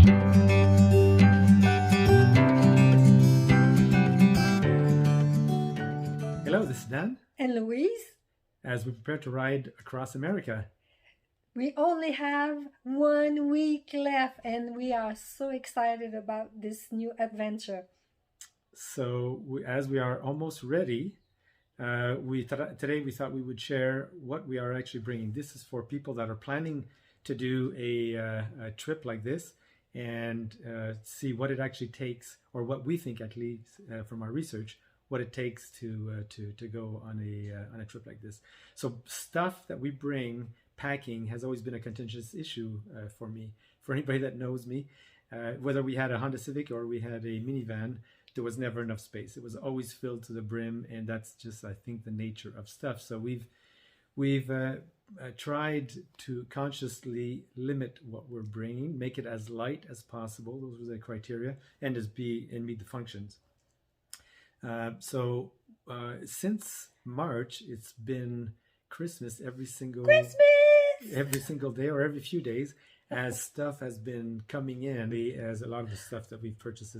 Hello, this is Dan. And Louise, As we prepare to ride across America. we only have 1 week left and we are so excited about this new adventure. As we are almost ready, today we thought we would share what we are actually bringing. This is for people that are planning to do a trip like this and see what it actually takes, or what we think at least from our research, what it takes to go on a trip like this. So stuff that we bring, packing has always been a contentious issue for me. For anybody that knows me, whether we had a Honda Civic or we had a minivan, there was never enough space. It was always filled to the brim, and that's just, I think, the nature of stuff. So we've tried to consciously limit what we're bringing, make it as light as possible. Those were the criteria, and meet the functions. Since March, it's been Christmas Christmas! every single day or every few days, as stuff has been coming in. As a lot of the stuff that we've purchased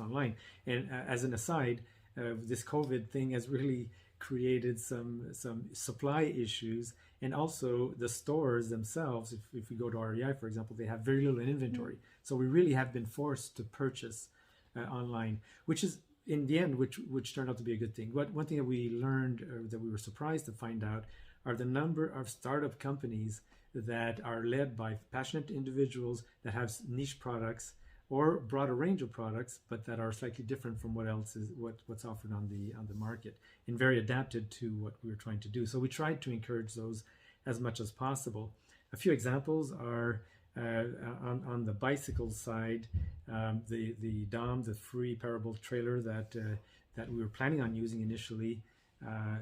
online. And as an aside, this COVID thing has really created some supply issues, and also the stores themselves. If we go to REI, for example, they have very little in inventory. So we really have been forced to purchase online, which is in the end, which turned out to be a good thing. But one thing that we learned, or that we were surprised to find out, are the number of startup companies that are led by passionate individuals that have niche products or broader range of products, but that are slightly different from what's offered on the market, and very adapted to what we were trying to do. So we tried to encourage those as much as possible. A few examples are on the bicycle side, the DOM, the free parable trailer that we were planning on using initially.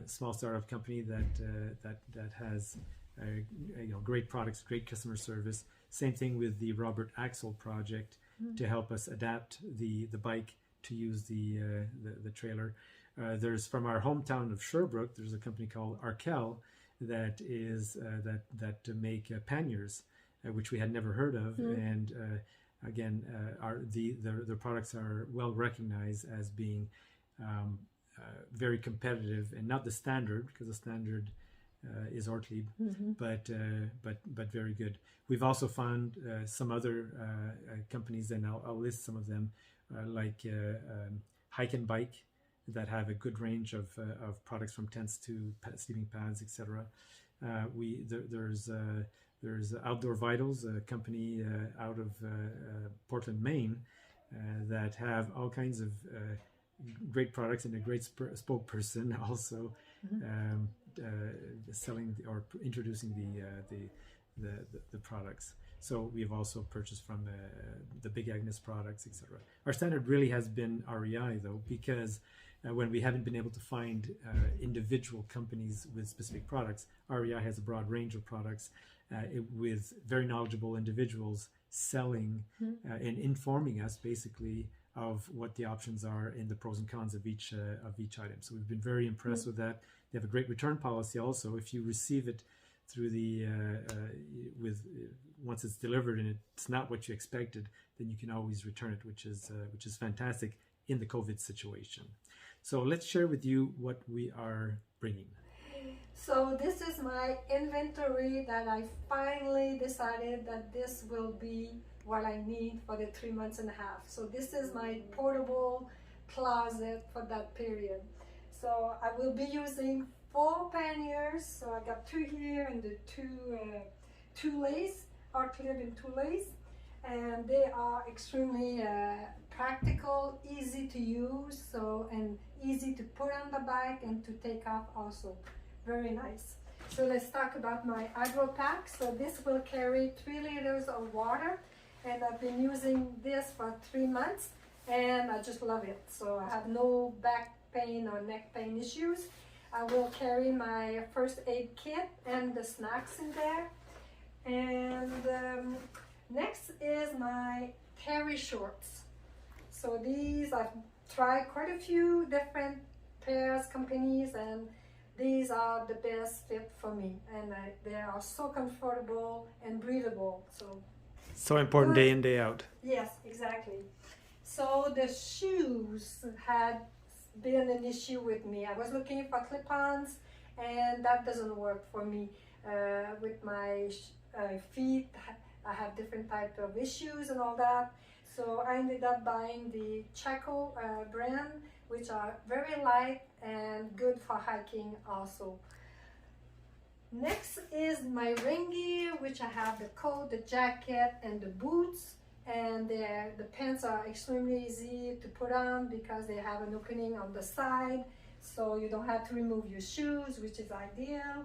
Small startup company that has great products, great customer service. Same thing with the Robert Axel project to help us adapt the bike to use the trailer. There's from our hometown of Sherbrooke. There's a company called Arkel that make panniers, which we had never heard of, and again, their products are well recognized as being very competitive, and not the standard, because the standard is Ortlieb, but very good. We've also found some other companies, and I'll list some of them, like Hike and Bike, that have a good range of products, from tents to sleeping pads, etc. There's Outdoor Vitals, a company out of Portland, Maine, that have all kinds of great products, and a great spokesperson also selling or introducing the products. So we've also purchased from the Big Agnes products, etc. Our standard really has been REI, though, because when we haven't been able to find individual companies with specific products, REI has a broad range of products with very knowledgeable individuals selling and informing us, basically, of what the options are and the pros and cons of each item. So we've been very impressed with that. They have a great return policy also. If you receive it through once it's delivered and it's not what you expected, then you can always return it, which is fantastic in the COVID situation. So let's share with you what we are bringing. So this is my inventory that I finally decided that this will be what I need for the 3 months and a half. So this is my portable closet for that period. So I will be using 4 panniers. So I got 2 here, and the two lace are cleared in 2 lace, and they are extremely practical, easy to use, and easy to put on the bike and to take off also. Very nice. So let's talk about my hydro pack. So this will carry 3 liters of water, and I've been using this for 3 months, and I just love it. So I have no back pain or neck pain issues. I will carry my first aid kit and the snacks in there. And next is my terry shorts. So these, I've tried quite a few different pairs, companies, and these are the best fit for me, and they are so comfortable and breathable. So So important day in, day out. Yes, exactly. So the shoes had been an issue with me. I was looking for clip-ons, and that doesn't work for me. With my feet, I have different type of issues and all that. So I ended up buying the Chaco brand, which are very light and good for hiking also. Next is my rain gear, which I have the coat, the jacket, and the boots. And the pants are extremely easy to put on because they have an opening on the side, so you don't have to remove your shoes, which is ideal.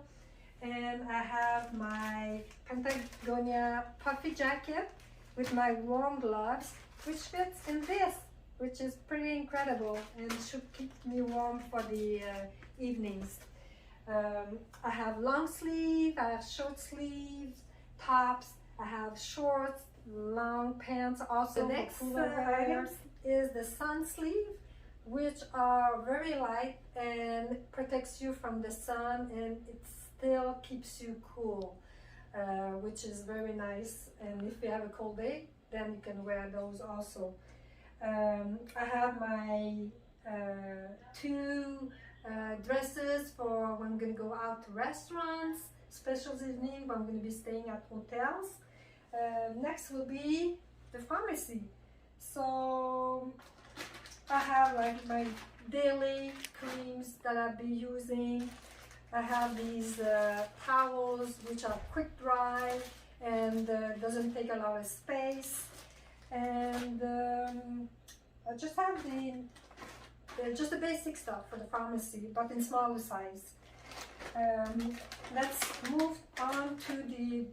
And I have my Patagonia puffy jacket with my warm gloves, which fits in this, which is pretty incredible and should keep me warm for the evenings. I have long sleeve, I have short sleeves, tops, I have shorts, long pants also. The next item is the sun sleeve, which are very light and protects you from the sun, and it still keeps you cool, which is very nice. And if you have a cold day, then you can wear those also. I have my two dresses for when I'm going to go out to restaurants, special evening when I'm going to be staying at hotels. Next will be the pharmacy. So I have like my daily creams that I'll be using. I have these towels which are quick dry and doesn't take a lot of space. And I just have just the basic stuff for the pharmacy, but in smaller size. Let's move on to the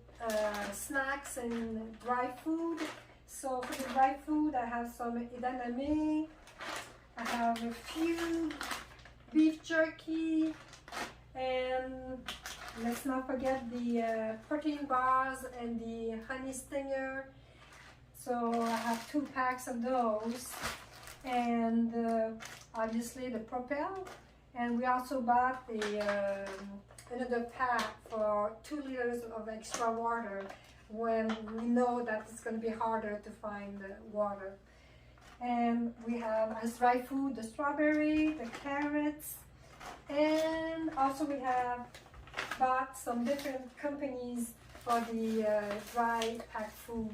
snacks and dry food. So for the dry food, I have some edamame, I have a few beef jerky, and let's not forget the protein bars and the honey stinger. So I have 2 packs of those, and obviously the Propel. And we also bought another pack for 2 liters of extra water when we know that it's going to be harder to find water. And we have as dry food the strawberry, the carrots, and also we have bought some different companies for the dry packed food,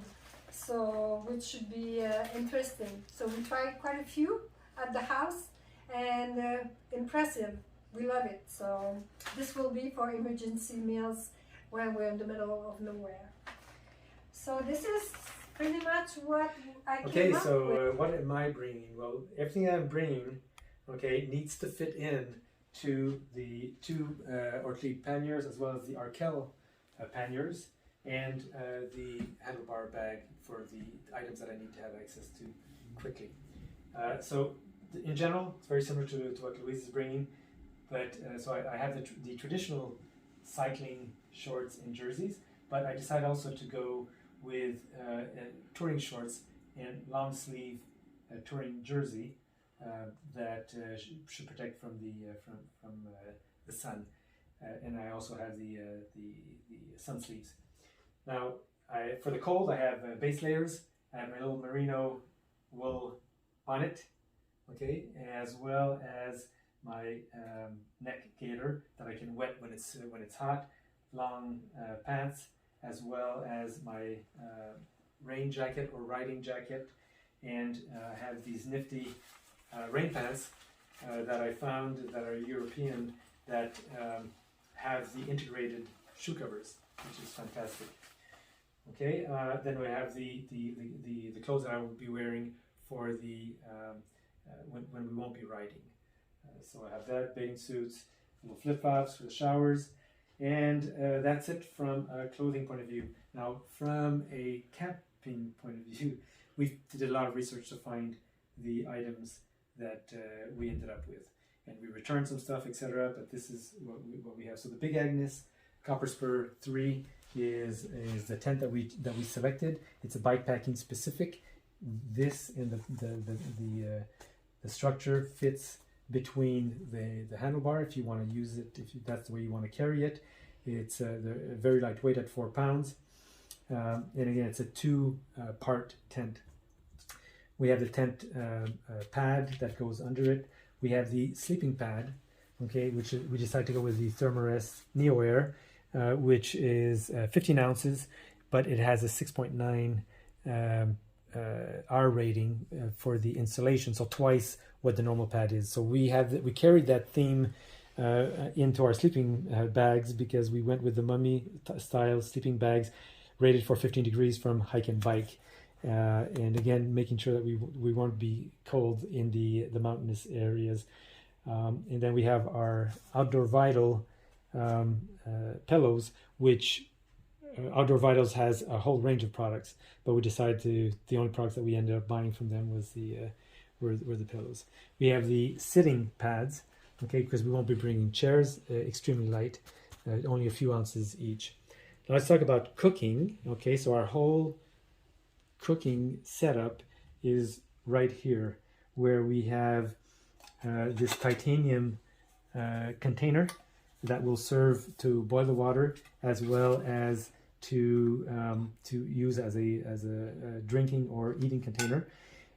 so which should be interesting. So we tried quite a few at the house, and impressive. We love it. So this will be for emergency meals when we're in the middle of nowhere. So this is pretty much what I came up with. What am I bringing? Well, everything I'm bringing, needs to fit in to the 2 Ortlieb panniers, as well as the Arkell panniers, and the handlebar bag for the items that I need to have access to quickly. So in general, it's very similar to what Louise is bringing, but so I have the traditional cycling shorts and jerseys, but I decided also to go with touring shorts and long sleeve touring jersey that should protect from the sun, and I also have the sun sleeves. Now, for the cold, I have base layers. I have my little merino wool bonnet, as well as my neck gaiter that I can wet when it's hot, long pants, as well as my rain jacket or riding jacket, and I have these nifty rain pants that I found that are European that have the integrated shoe covers, which is fantastic. Then we have the clothes that I will be wearing for the when we won't be riding. So I have that, bathing suits, little flip-flops for the showers, and that's it from a clothing point of view. Now, from a camping point of view, we did a lot of research to find the items that we ended up with, and we returned some stuff, etc. But this is what we have. So the Big Agnes Copper Spur 3 is the tent that we selected. It's a bikepacking specific. This and the structure fits between the handlebar if you want to use it, if that's the way you want to carry it. It's very lightweight at 4 pounds. And again, it's a two-part tent. We have the tent pad that goes under it. We have the sleeping pad, okay, which we decided to go with the Thermarest Neo Air, which is 15 ounces, but it has a 6.9 R rating for the insulation, so twice what the normal pad is. So we carried that theme into our sleeping bags, because we went with the mummy style sleeping bags rated for 15 degrees from hike and bike. And again, making sure that we won't be cold in the mountainous areas. And then we have our Outdoor Vital pillows, which Outdoor Vitals has a whole range of products, but we decided the only products that we ended up buying from them was were the pillows. We have the sitting pads, okay, because we won't be bringing chairs, extremely light, only a few ounces each. Now let's talk about cooking. Okay, so our whole cooking setup is right here, where we have this titanium container that will serve to boil the water, as well as to use as a drinking or eating container,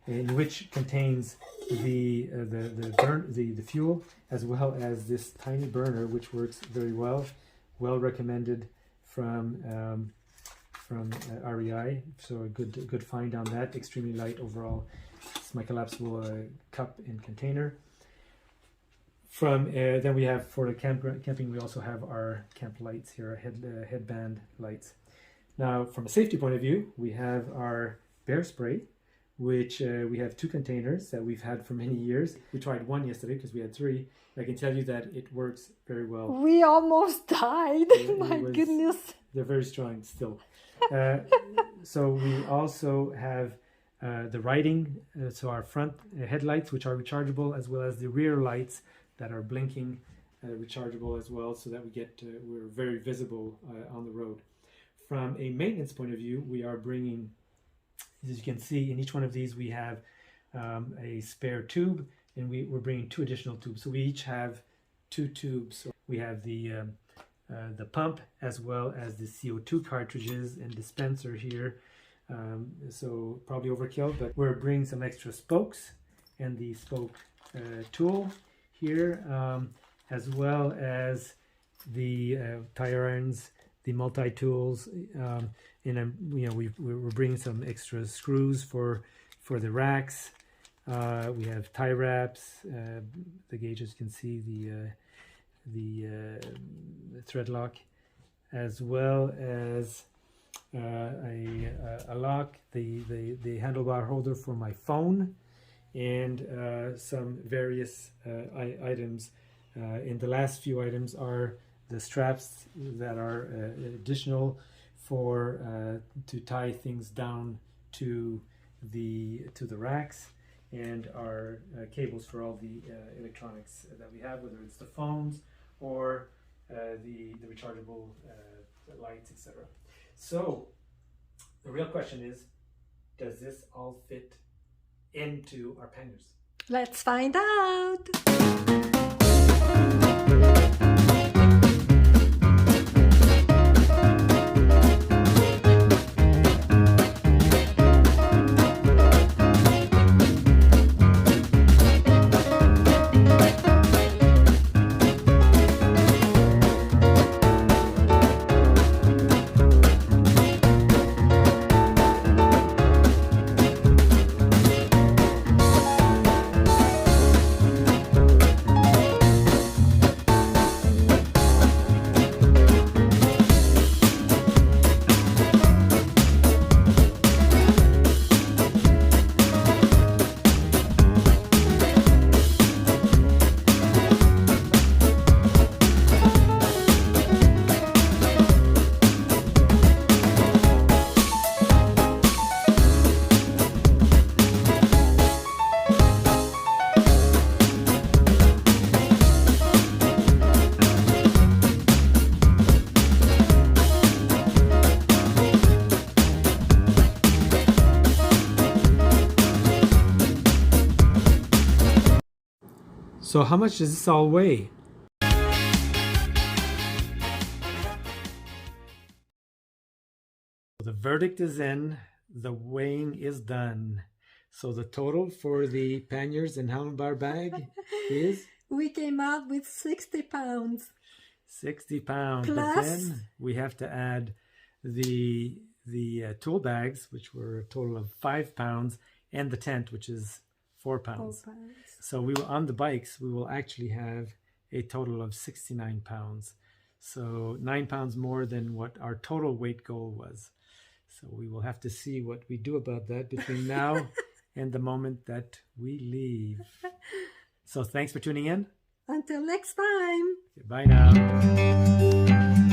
in which contains the fuel, as well as this tiny burner, which works very well recommended from REI. So a good find on that. Extremely light overall. It's my collapsible cup and container. Then we have, for the camping, we also have our camp lights here, our headband lights. Now, from a safety point of view, we have our bear spray, which we have 2 containers that we've had for many years. We tried one yesterday because we had 3. I can tell you that it works very well. We almost died. My goodness. They're very strong still. So we also have the riding, so our front headlights, which are rechargeable, as well as the rear lights that are blinking, rechargeable as well, so that we're very visible on the road. From a maintenance point of view, we are bringing, as you can see, in each one of these we have a spare tube, and we're bringing 2 additional tubes. So we each have 2 tubes. So we have the pump, as well as the CO2 cartridges and dispenser here. So probably overkill, but we're bringing some extra spokes and the spoke tool here, as well as the tire irons, the multi-tools, and we're bringing some extra screws for the racks. We have tie wraps, the gauges, you can see the thread lock, as well as a lock, the handlebar holder for my phone, and some various items. And the last few items are the straps that are additional for to tie things down to the racks, and our cables for all the electronics that we have, whether it's the phones or the rechargeable lights, etc. So the real question is, does this all fit into our panniers? Let's find out. So how much does this all weigh? The verdict is in. The weighing is done. So the total for the panniers and handlebar bag is? We came out with 60 pounds. 60 pounds. Plus, but then we have to add the tool bags, which were a total of 5 pounds, and the tent, which is 4 pounds. 4 pounds. So we will, on the bikes, we will actually have a total of 69 pounds. So 9 pounds more than what our total weight goal was. So we will have to see what we do about that between now and the moment that we leave. So thanks for tuning in. Until next time. Bye now.